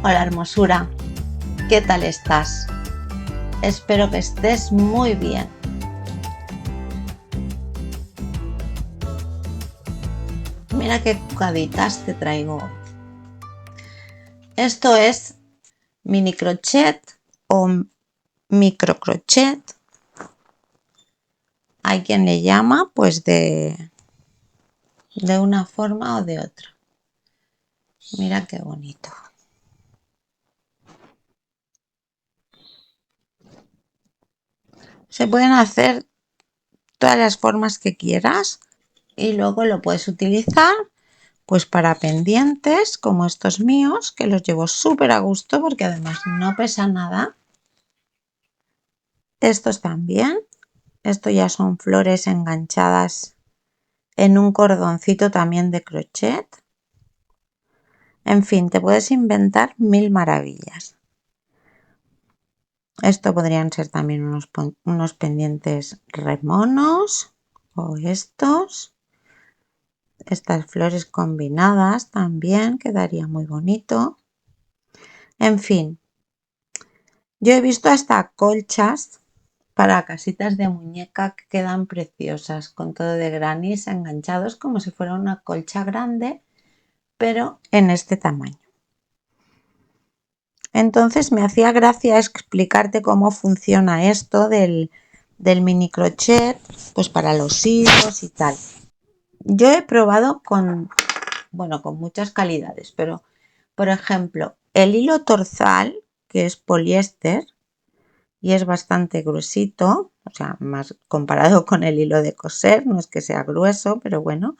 Hola hermosura, ¿qué tal estás? Espero que estés muy bien. Mira qué cucaditas te traigo hoy. Esto es mini crochet o micro crochet. Hay quien le llama pues de una forma o de otra. Mira qué bonito. Se pueden hacer todas las formas que quieras y luego lo puedes utilizar pues para pendientes como estos míos, que los llevo súper a gusto porque además no pesa nada. Estos también. Esto ya son flores enganchadas en un cordoncito también de crochet. En fin, te puedes inventar mil maravillas. Esto podrían ser también unos pendientes remonos o estos. Estas flores combinadas también quedaría muy bonito. En fin, yo he visto hasta colchas para casitas de muñeca que quedan preciosas, con todo de granis enganchados como si fuera una colcha grande, pero en este tamaño. Entonces me hacía gracia explicarte cómo funciona esto del mini crochet, pues para los hilos y tal. Yo he probado con muchas calidades, pero por ejemplo, el hilo torzal, que es poliéster y es bastante gruesito, o sea, más comparado con el hilo de coser, no es que sea grueso, pero bueno,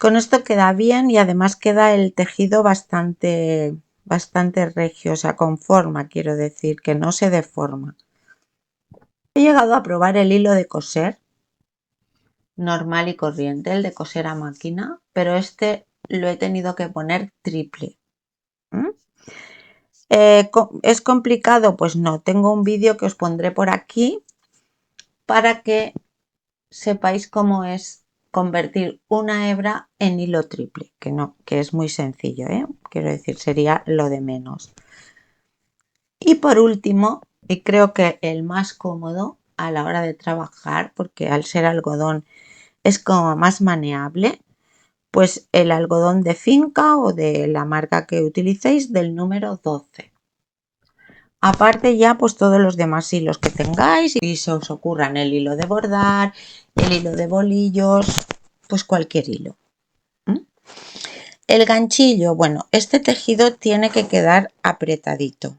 con esto queda bien y además queda el tejido bastante regio, o sea, con forma, quiero decir, que no se deforma. He llegado a probar el hilo de coser normal y corriente, el de coser a máquina, pero este lo he tenido que poner triple. ¿Es complicado? Pues no, tengo un vídeo que os pondré por aquí para que sepáis cómo es convertir una hebra en hilo triple, que es muy sencillo, quiero decir, sería lo de menos. Y por último, y creo que el más cómodo a la hora de trabajar, porque al ser algodón es como más maneable, pues el algodón de finca o de la marca que utilicéis del número 12. Aparte ya pues todos los demás hilos que tengáis y se os ocurran el hilo de bordar, el hilo de bolillos, pues cualquier hilo. El ganchillo, bueno, este tejido tiene que quedar apretadito,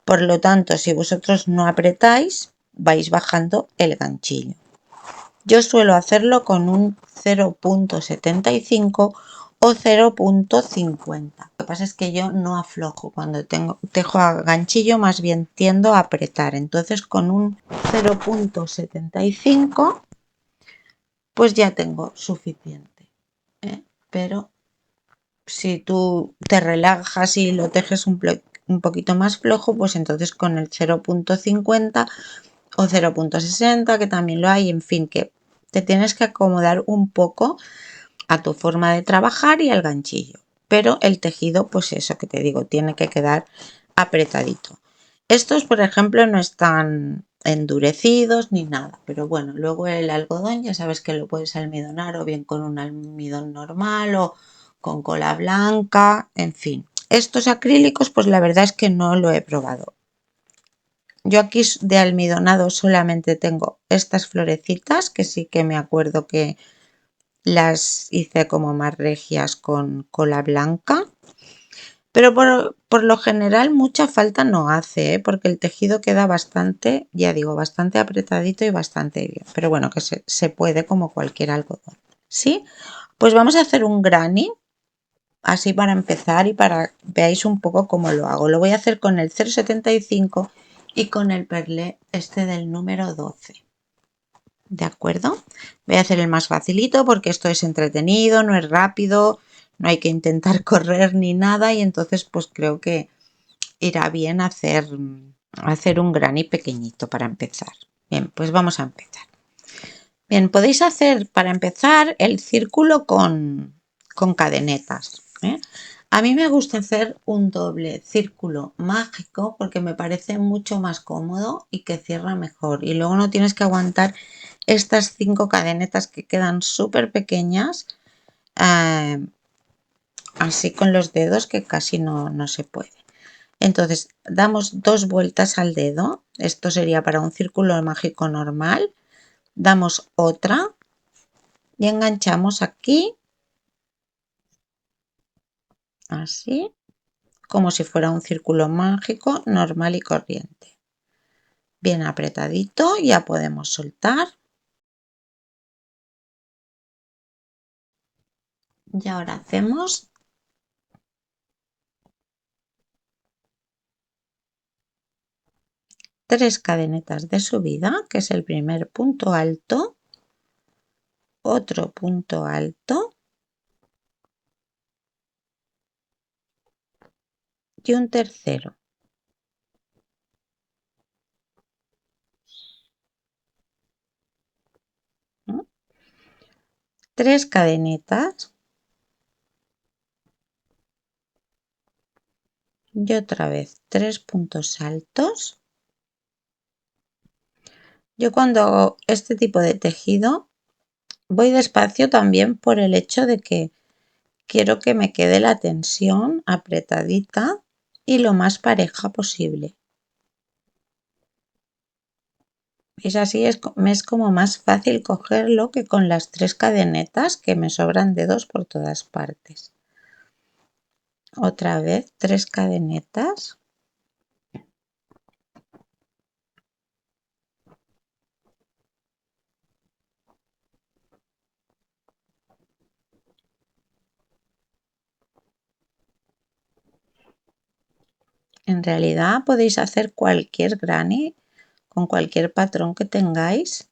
por lo tanto si vosotros no apretáis vais bajando el ganchillo. Yo suelo hacerlo con un 0.75 o 0.50. Lo que pasa es que yo no aflojo cuando tejo a ganchillo, más bien tiendo a apretar. Entonces con un 0.75 pues ya tengo suficiente. Pero si tú te relajas y lo tejes un poquito más flojo, pues entonces con el 0.50 o 0.60, que también lo hay, en fin, que te tienes que acomodar un poco a tu forma de trabajar y al ganchillo, pero el tejido, pues eso que te digo, tiene que quedar apretadito. Estos, por ejemplo, no están endurecidos ni nada, pero bueno, luego el algodón ya sabes que lo puedes almidonar o bien con un almidón normal o con cola blanca, en fin. Estos acrílicos, pues la verdad es que no lo he probado. Yo aquí de almidonado solamente tengo estas florecitas, que sí que me acuerdo que las hice como más regias con cola blanca, pero por lo general mucha falta no hace, porque el tejido queda bastante, ya digo, bastante apretadito y bastante bien, pero bueno, que se puede como cualquier algodón. ¿Sí? Pues vamos a hacer un granny, así para empezar y para veáis un poco cómo lo hago. Lo voy a hacer con el 0,75 y con el perlé este del número 12. ¿De acuerdo? Voy a hacer el más facilito porque esto es entretenido, no es rápido, no hay que intentar correr ni nada y entonces pues creo que irá bien hacer un granny pequeñito para empezar. Bien, pues vamos a empezar. Bien, podéis hacer para empezar el círculo con cadenetas. A mí me gusta hacer un doble círculo mágico porque me parece mucho más cómodo y que cierra mejor. Y luego no tienes que aguantar estas 5 cadenetas que quedan súper pequeñas, así con los dedos que casi no se puede. Entonces damos 2 vueltas al dedo. Esto sería para un círculo mágico normal. Damos otra y enganchamos aquí, así, como si fuera un círculo mágico normal y corriente. Bien apretadito, ya podemos soltar. Y ahora hacemos 3 cadenetas de subida, que es el primer punto alto, otro punto alto y un tercero. ¿No? 3 cadenetas y otra vez 3 puntos altos. Yo cuando hago este tipo de tejido voy despacio también por el hecho de que quiero que me quede la tensión apretadita y lo más pareja posible. Es así, me es como más fácil cogerlo que con las 3 cadenetas que me sobran dedos por todas partes. Otra vez 3 cadenetas. En realidad podéis hacer cualquier granny con cualquier patrón que tengáis,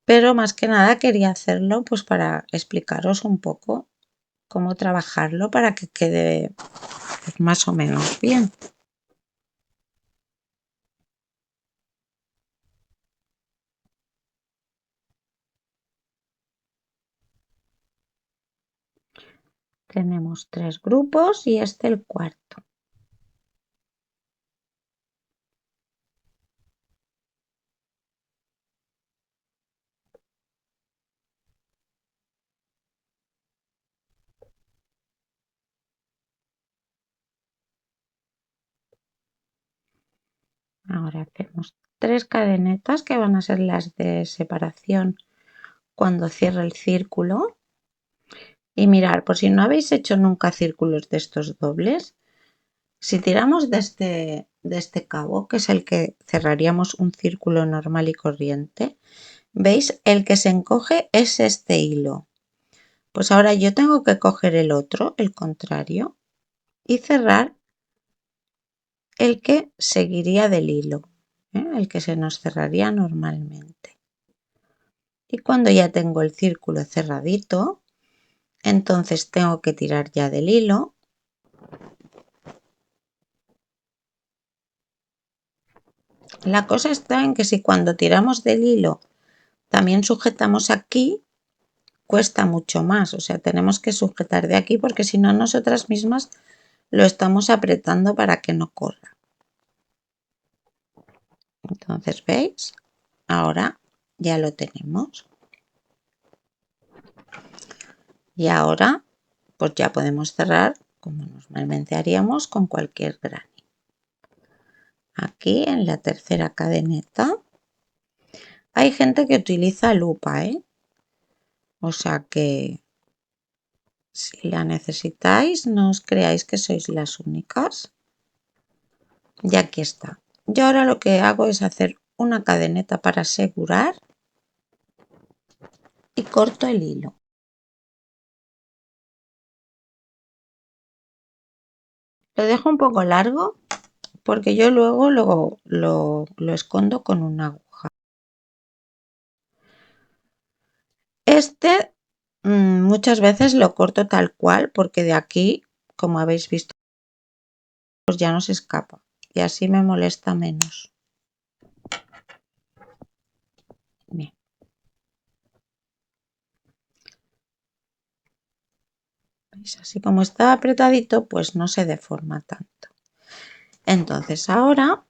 pero más que nada quería hacerlo pues para explicaros un poco cómo trabajarlo para que quede más o menos bien. Tenemos 3 grupos y este el cuarto. Ahora hacemos 3 cadenetas que van a ser las de separación cuando cierre el círculo. Y mirar, por si no habéis hecho nunca círculos de estos dobles, si tiramos de este cabo, que es el que cerraríamos un círculo normal y corriente, ¿veis? El que se encoge es este hilo. Pues ahora yo tengo que coger el otro, el contrario, y cerrar el que seguiría del hilo, el que se nos cerraría normalmente. Y cuando ya tengo el círculo cerradito, entonces tengo que tirar ya del hilo. La cosa está en que si cuando tiramos del hilo también sujetamos aquí, cuesta mucho más. O sea, tenemos que sujetar de aquí porque si no nosotras mismas lo estamos apretando para que no corra. Entonces, ¿veis? Ahora ya lo tenemos. Y ahora pues ya podemos cerrar como normalmente haríamos con cualquier granny. Aquí en la tercera cadeneta hay gente que utiliza lupa, o sea que si la necesitáis no os creáis que sois las únicas. Y aquí está. Yo ahora lo que hago es hacer una cadeneta para asegurar y corto el hilo. Lo dejo un poco largo porque yo luego lo escondo con una aguja. Este muchas veces lo corto tal cual porque de aquí, como habéis visto, pues ya no se escapa y así me molesta menos. Bien. ¿Veis? Así como está apretadito, pues no se deforma tanto. Entonces ahora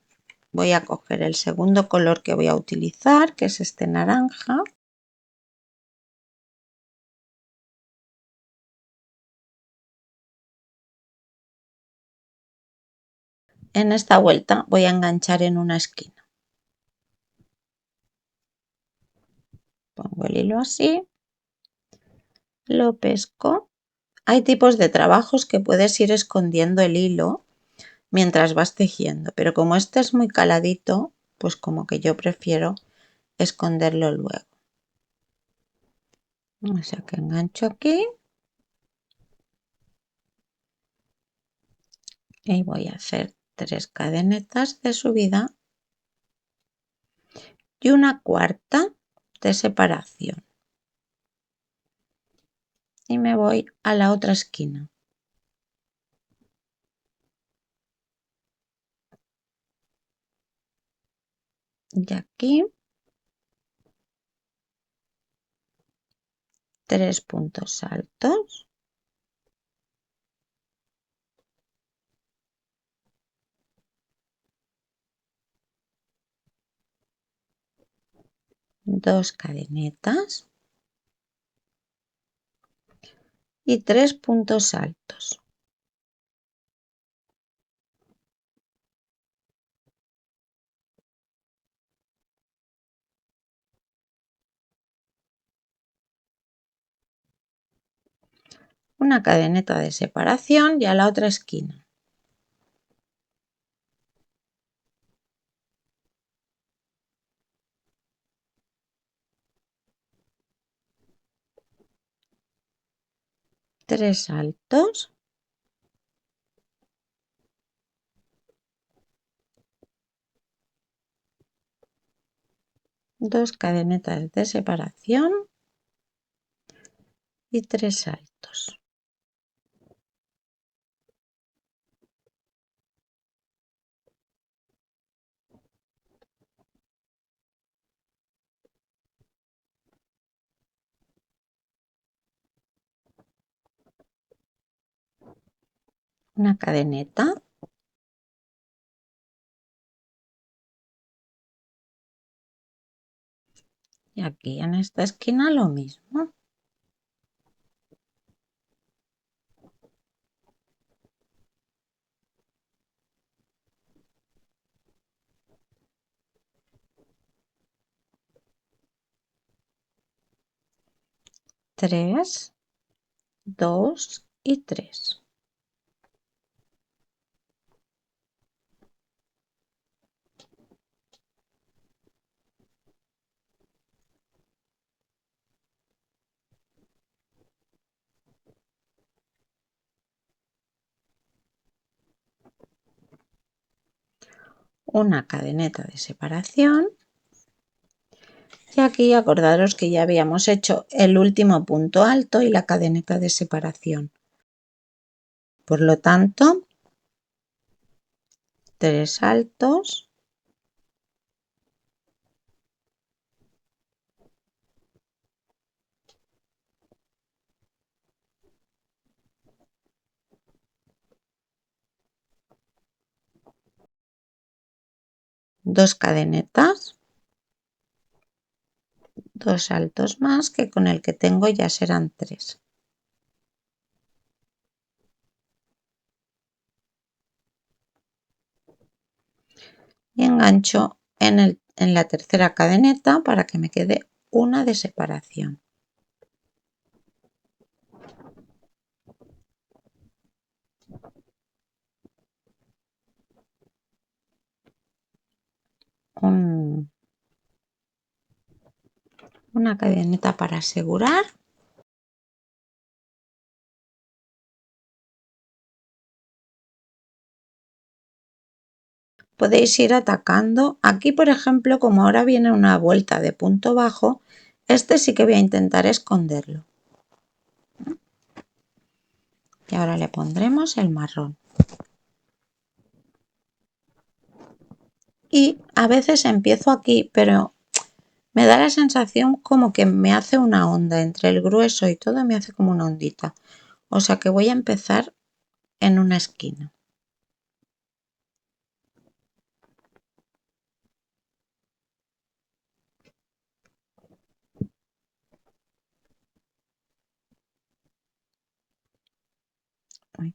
voy a coger el segundo color que voy a utilizar, que es este naranja. En esta vuelta voy a enganchar en una esquina. Pongo el hilo así, lo pesco. Hay tipos de trabajos que puedes ir escondiendo el hilo mientras vas tejiendo, pero como este es muy caladito, pues como que yo prefiero esconderlo luego. O sea que engancho aquí y voy a hacer 3 cadenetas de subida y una cuarta de separación. Y me voy a la otra esquina. Y aquí 3 puntos altos. Dos cadenetas y 3 puntos altos. Una cadeneta de separación y a la otra esquina. Tres saltos. Dos cadenetas de separación y 3 saltos. Una cadeneta. Y aquí en esta esquina lo mismo. Tres, dos y tres. Una cadeneta de separación. Y aquí acordaros que ya habíamos hecho el último punto alto y la cadeneta de separación. Por lo tanto, 3 saltos, dos cadenetas, 2 saltos más, que con el que tengo ya serán 3. Y engancho en la tercera cadeneta para que me quede una de separación. Una cadeneta para asegurar. Podéis ir atacando. Aquí, por ejemplo, como ahora viene una vuelta de punto bajo, este sí que voy a intentar esconderlo. Y ahora le pondremos el marrón. Y a veces empiezo aquí, pero me da la sensación como que me hace una onda entre el grueso y todo, me hace como una ondita. O sea que voy a empezar en una esquina. Uy.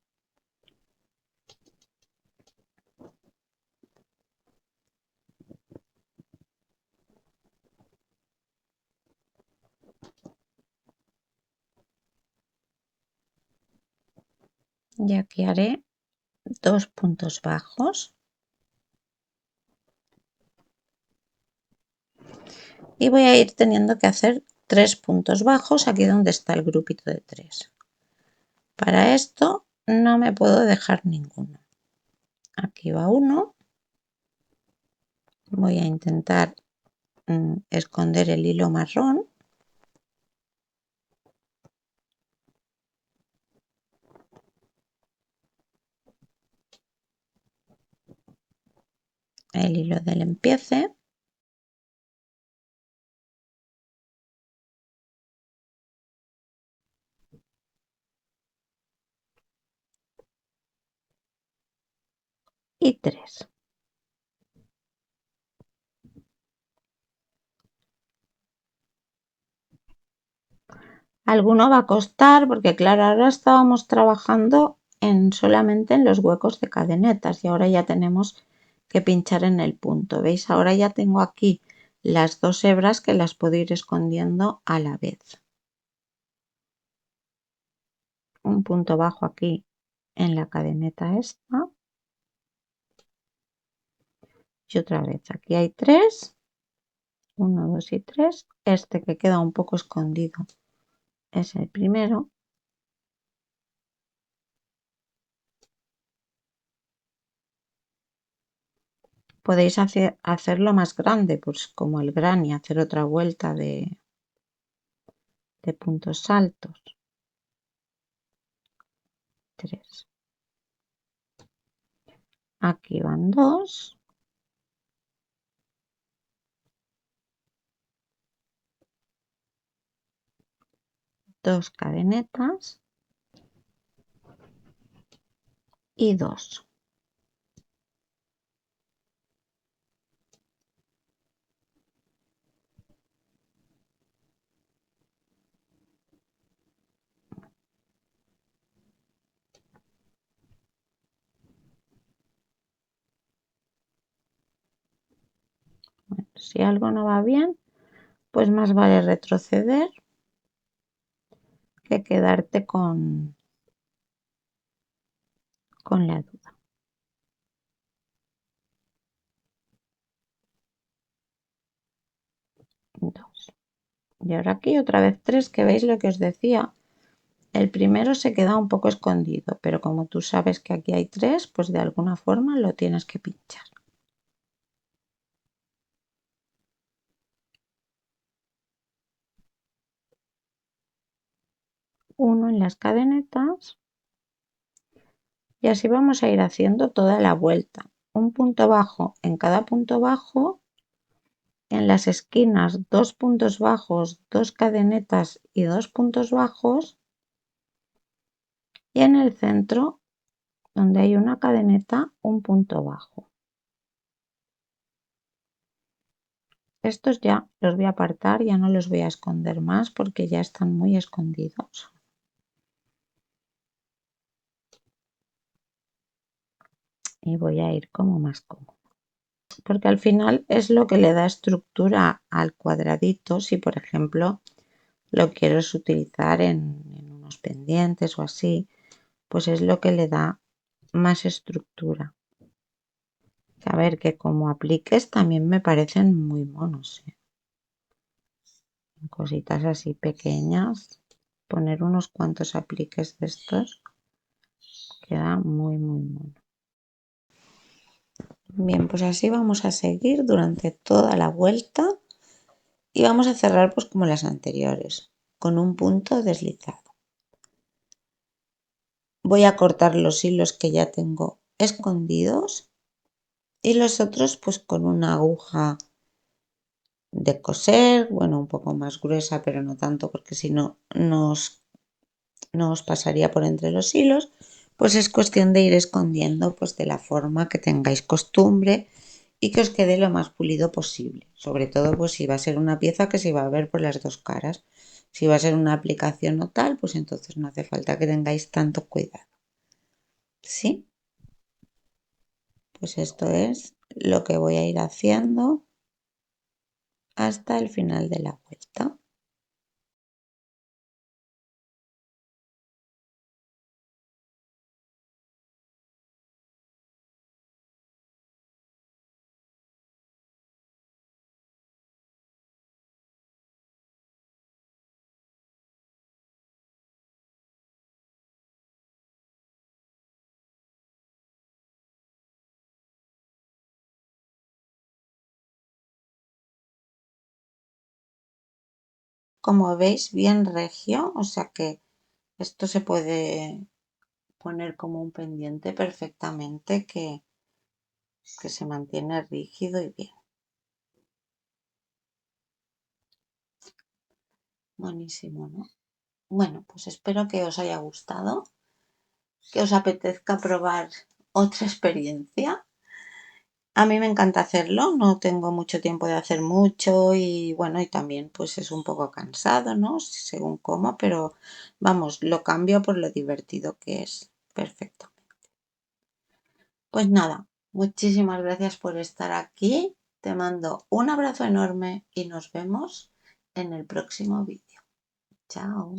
Y aquí haré 2 puntos bajos y voy a ir teniendo que hacer 3 puntos bajos aquí donde está el grupito de 3. Para esto no me puedo dejar ninguno. Aquí va uno. Voy a intentar esconder el hilo marrón. El hilo del empiece. Y 3. Alguno va a costar porque claro, ahora estábamos trabajando solamente en los huecos de cadenetas y ahora ya tenemos que pinchar en el punto. ¿Veis? Ahora ya tengo aquí las 2 hebras que las puedo ir escondiendo a la vez. Un punto bajo aquí en la cadeneta esta. Y otra vez, aquí hay 3. 1, 2 y 3. Este que queda un poco escondido es el primero. Podéis hacerlo más grande, pues como el gran y hacer otra vuelta de puntos altos. 3. Aquí van 2. Dos cadenetas y 2. Bueno, si algo no va bien, pues más vale retroceder que quedarte con la duda. 2. Y ahora aquí otra vez 3, que veis lo que os decía. El primero se queda un poco escondido, pero como tú sabes que aquí hay 3, pues de alguna forma lo tienes que pinchar. Uno en las cadenetas y así vamos a ir haciendo toda la vuelta. Un punto bajo en cada punto bajo. En las esquinas 2 puntos bajos, 2 cadenetas y 2 puntos bajos. Y en el centro, donde hay una cadeneta, un punto bajo. Estos ya los voy a apartar, ya no los voy a esconder más porque ya están muy escondidos. Y voy a ir como más cómodo. Porque al final es lo que le da estructura al cuadradito. Si por ejemplo lo quieres utilizar en unos pendientes o así, pues es lo que le da más estructura. A ver, que como apliques también me parecen muy monos. Cositas así pequeñas. Poner unos cuantos apliques de estos queda muy mono. Bien, pues así vamos a seguir durante toda la vuelta y vamos a cerrar pues como las anteriores, con un punto deslizado. Voy a cortar los hilos que ya tengo escondidos y los otros pues con una aguja de coser, bueno, un poco más gruesa, pero no tanto porque si no nos no os pasaría por entre los hilos, pues es cuestión de ir escondiendo pues de la forma que tengáis costumbre y que os quede lo más pulido posible. Sobre todo pues si va a ser una pieza que se va a ver por las dos caras. Si va a ser una aplicación o tal, pues entonces no hace falta que tengáis tanto cuidado. ¿Sí? Pues esto es lo que voy a ir haciendo hasta el final de la vuelta. Como veis, bien regio, o sea que esto se puede poner como un pendiente perfectamente que se mantiene rígido y bien. Buenísimo, ¿no? Bueno, pues espero que os haya gustado, que os apetezca probar otra experiencia. A mí me encanta hacerlo, no tengo mucho tiempo de hacer mucho y bueno, y también pues es un poco cansado, ¿no? Según cómo, pero vamos, lo cambio por lo divertido que es. Perfecto. Pues nada, muchísimas gracias por estar aquí. Te mando un abrazo enorme y nos vemos en el próximo vídeo. Chao.